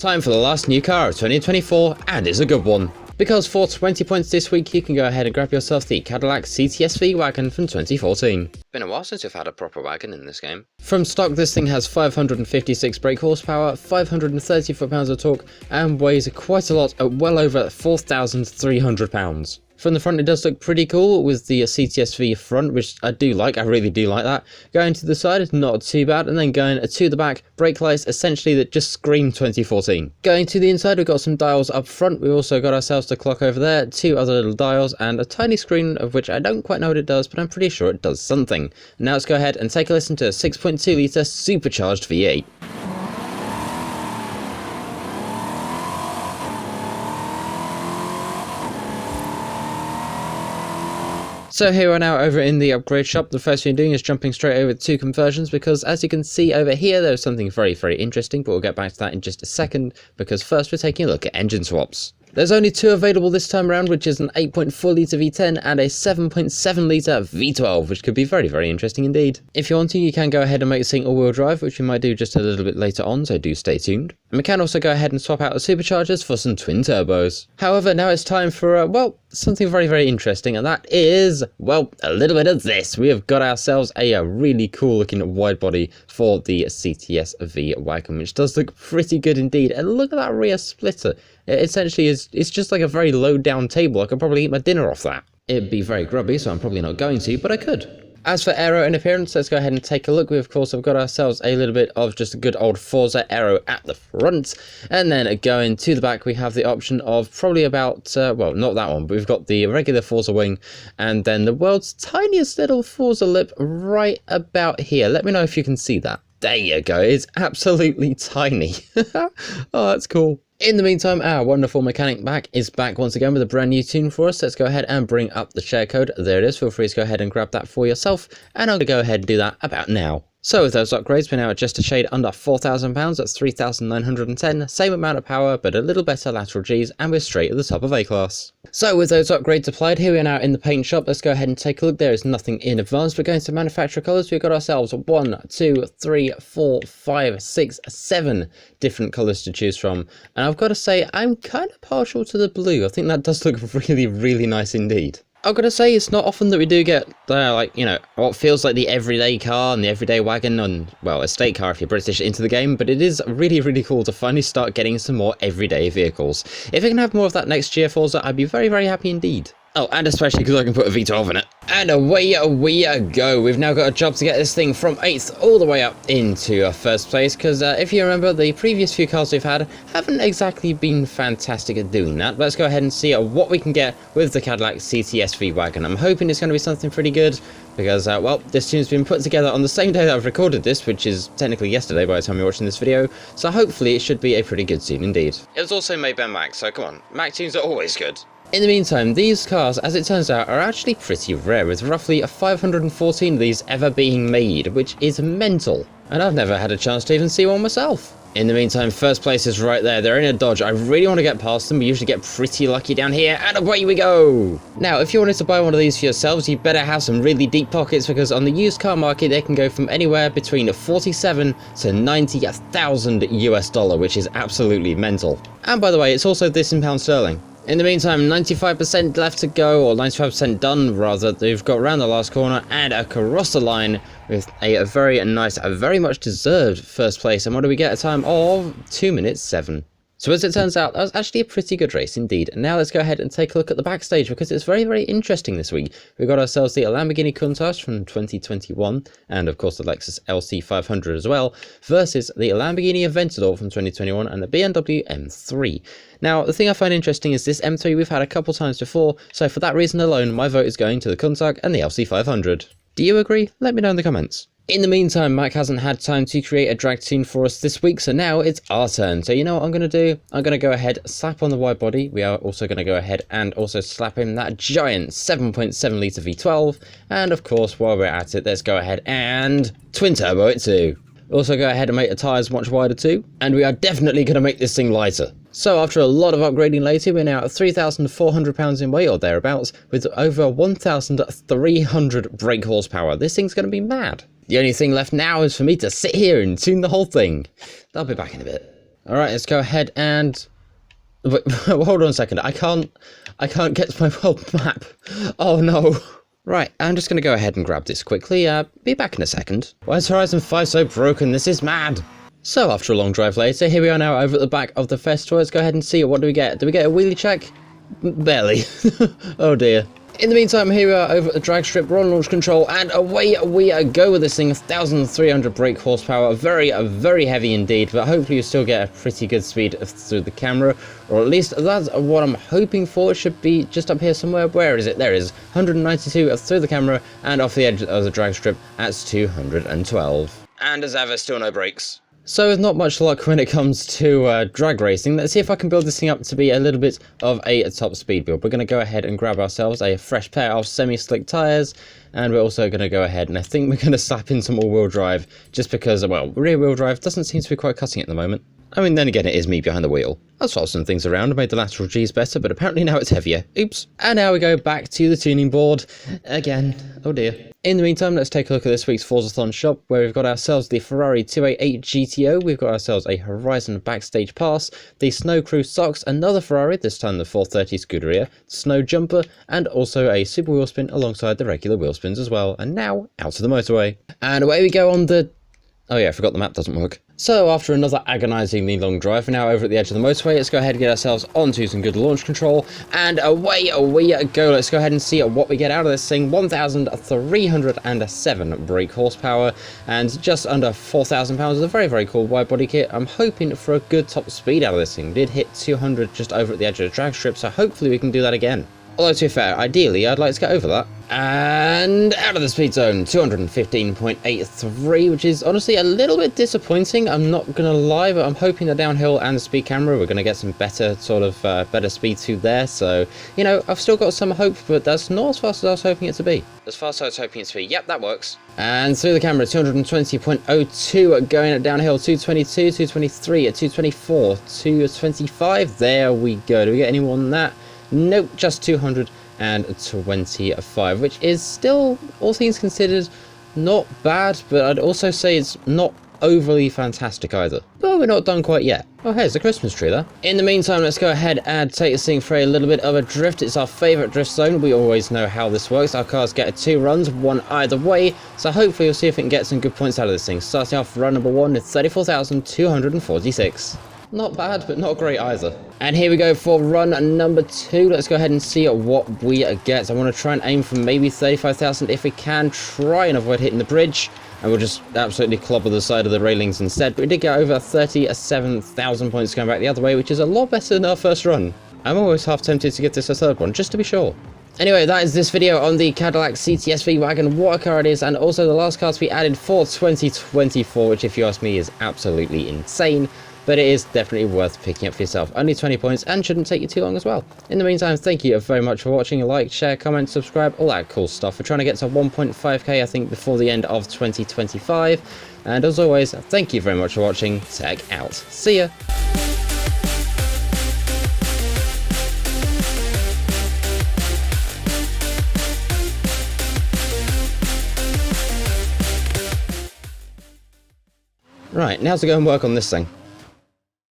Time for the last new car of 2024, and it's a good one. Because for 20 points this week, you can go ahead and grab yourself the Cadillac CTS-V Wagon from 2014. Been a while since we've had a proper wagon in this game. From stock, this thing has 556 brake horsepower, 530 foot-pounds of torque, and weighs quite a lot at well over 4,300 pounds. From the front, it does look pretty cool with the CTS-V front, which I do like. I really do like that. Going to the side is not too bad, and then going to the back, brake lights essentially that just scream 2014. Going to the inside, we've got some dials up front. We've also got ourselves the clock over there, two other little dials, and a tiny screen of which I don't quite know what it does, but I'm pretty sure it does something. Now let's go ahead and take a listen to a 6.2 litre supercharged V8. So here we are now over in the upgrade shop. The first thing we're doing is jumping straight over to conversions, because as you can see over here, there's something very, very interesting, but we'll get back to that in just a second, because first we're taking a look at engine swaps. There's only two available this time around, which is an 8.4 litre V10 and a 7.7 litre V12, which could be very, very interesting indeed. If you want to, you can go ahead and make this thing all-wheel drive, which we might do just a little bit later on, so do stay tuned. And we can also go ahead and swap out the superchargers for some twin turbos. However, now it's time for, well, something very, very interesting, and that is, well, a little bit of this. We have got ourselves a really cool looking wide body for the CTS-V Wagon, which does look pretty good indeed. And look at that rear splitter. It essentially is, it's just like a very low down table. I could probably eat my dinner off that. It'd be very grubby, so I'm probably not going to, but I could. As for aero and appearance, let's go ahead and take a look. We, of course, have got ourselves a little bit of just a good old Forza aero at the front. And then going to the back, we have the option of probably about, well, not that one, but we've got the regular Forza wing. And then the world's tiniest little Forza lip right about here. Let me know if you can see that. There you go. It's absolutely tiny. Oh, that's cool. In the meantime, our wonderful mechanic back is back once again with a brand new tune for us. Let's go ahead and bring up the share code. There it is. Feel free to go ahead and grab that for yourself. And I'm going to go ahead and do that about now. So with those upgrades, we're now at just a shade under £4,000. That's 3,910. Same amount of power, but a little better lateral Gs, and we're straight at the top of A-class. So with those upgrades applied, here we are now in the paint shop. Let's go ahead and take a look. There is nothing in advance. We're going to manufacturer colours. We've got ourselves 1, 2, 3, 4, 5, 6, 7 different colours to choose from. And I've got to say, I'm kind of partial to the blue. I think that does look really, really nice indeed. I've got to say, it's not often that we do get, like, you know, what feels like the everyday car and the everyday wagon and, well, estate car if you're British into the game, but it is really, really cool to finally start getting some more everyday vehicles. If we can have more of that next year, Forza, I'd be very, very happy indeed. Oh, and especially because I can put a V12 in it. And away we go. We've now got a job to get this thing from 8th all the way up into first place, because if you remember, the previous few cars we've had haven't exactly been fantastic at doing that. Let's go ahead and see what we can get with the Cadillac CTS-V Wagon. I'm hoping it's going to be something pretty good, because, well, this tune's been put together on the same day that I've recorded this, which is technically yesterday by the time you're watching this video, so hopefully it should be a pretty good tune indeed. It was also made by Mac, so come on, Mac tunes are always good. In the meantime, these cars, as it turns out, are actually pretty rare, with roughly 514 of these ever being made, which is mental. And I've never had a chance to even see one myself. In the meantime, first place is right there. They're in a Dodge. I really want to get past them. We usually get pretty lucky down here, and away we go! Now, if you wanted to buy one of these for yourselves, you better have some really deep pockets, because on the used car market, they can go from anywhere between 47 to 90,000 US dollar, which is absolutely mental. And by the way, it's also this in pound sterling. In the meantime, 95% left to go, or 95% done rather. They've got around the last corner and across the line with a very nice, very much deserved first place. And what do we get? A time of 2 minutes 7. So as it turns out, that was actually a pretty good race indeed. And now let's go ahead and take a look at the backstage, because it's very, very interesting this week. We've got ourselves the Lamborghini Countach from 2021, and of course the Lexus LC500 as well, versus the Lamborghini Aventador from 2021 and the BMW M3. Now, the thing I find interesting is this M3 we've had a couple times before, so for that reason alone, my vote is going to the Countach and the LC500. Do you agree? Let me know in the comments. In the meantime, Mike hasn't had time to create a drag tune for us this week, so now it's our turn. So you know what I'm going to do? I'm going to go ahead, slap on the wide body. We are also going to go ahead and also slap in that giant 7.7 litre V12. And of course, while we're at it, let's go ahead and twin turbo it too. Also go ahead and make the tyres much wider too. And we are definitely going to make this thing lighter. So after a lot of upgrading later, we're now at 3,400 pounds in weight or thereabouts, with over 1,300 brake horsepower. This thing's going to be mad. The only thing left now is for me to sit here and tune the whole thing. I'll be back in a bit. Alright, let's go ahead and... Wait, hold on a second. I can't get to my world map. Oh no. Right, I'm just going to go ahead and grab this quickly. Be back in a second. Why is Horizon 5 so broken? This is mad. So after a long drive later, here we are now over at the back of the festival. Let's go ahead and see what do we get. Do we get a wheelie check? Barely. Oh dear. In the meantime, here we are over at the drag strip. We're on launch control, and away we go with this thing. 1,300 brake horsepower. Very heavy indeed, but hopefully you still get a pretty good speed through the camera, or at least that's what I'm hoping for. It should be just up here somewhere. Where is it? There it is. 192 through the camera, and off the edge of the drag strip at 212. And as ever, still no brakes. So with not much luck when it comes to drag racing, let's see if I can build this thing up to be a little bit of a top speed build. We're going to go ahead and grab ourselves a fresh pair of semi-slick tyres, and we're also going to go ahead and I think we're going to slap in some all-wheel drive, just because, well, rear-wheel drive doesn't seem to be quite cutting at the moment. I mean, then again, it is me behind the wheel. I've swapped some things around and made the lateral G's better, but apparently now it's heavier. Oops. And now we go back to the tuning board again. Oh dear. In the meantime, let's take a look at this week's Forzathon shop, where we've got ourselves the Ferrari 288 GTO, we've got ourselves a Horizon Backstage Pass, the Snow Crew socks, another Ferrari, this time the 430 Scuderia, Snow Jumper, and also a Super Wheel Spin alongside the regular wheel spins as well. And now, out to the motorway. And away we go on the... Oh yeah, I forgot the map doesn't work. So after another agonisingly long drive, we're now over at the edge of the motorway. Let's go ahead and get ourselves onto some good launch control, and away we go. Let's go ahead and see what we get out of this thing. 1,307 brake horsepower and just under 4,000 pounds. It's a very cool wide body kit. I'm hoping for a good top speed out of this thing. We did hit 200 just over at the edge of the drag strip, so hopefully we can do that again. Although, to be fair, ideally, I'd like to get over that. And out of the speed zone, 215.83, which is honestly a little bit disappointing, I'm not going to lie, but I'm hoping the downhill and the speed camera, we're going to get some better, better speed through there. So, you know, I've still got some hope, but that's not as fast as I was hoping it to be. As fast as I was hoping it to be. Yep, that works. And through the camera, 220.02, going downhill, 222, 223, 224, 225. There we go. Do we get any more than that? Nope, just 225, which is still, all things considered, not bad, but I'd also say it's not overly fantastic either. But we're not done quite yet. Oh, hey, there's a Christmas tree there. In the meantime, let's go ahead and take this thing for a little bit of a drift. It's our favourite drift zone. We always know how this works. Our cars get 2 runs, 1 either way, so hopefully we'll see if we can get some good points out of this thing. Starting off run number 1 with 34,246. Not bad, but not great either. And here we go for run number 2. Let's go ahead and see what we get. I want to try and aim for maybe 35,000 if we can. Try and avoid hitting the bridge. And we'll just absolutely clobber the side of the railings instead. But we did get over 37,000 points going back the other way, which is a lot better than our first run. I'm always half tempted to give this a third one, just to be sure. Anyway, that is this video on the Cadillac CTS-V Wagon, what a car it is, and also the last car to be added for 2024, which if you ask me is absolutely insane. But it is definitely worth picking up for yourself. Only 20 points and shouldn't take you too long as well. In the meantime, thank you very much for watching. Like, share, comment, subscribe, all that cool stuff. We're trying to get to 1.5k, I think, before the end of 2025. And as always, thank you very much for watching. Tech out. See ya. Right, now to go and work on this thing.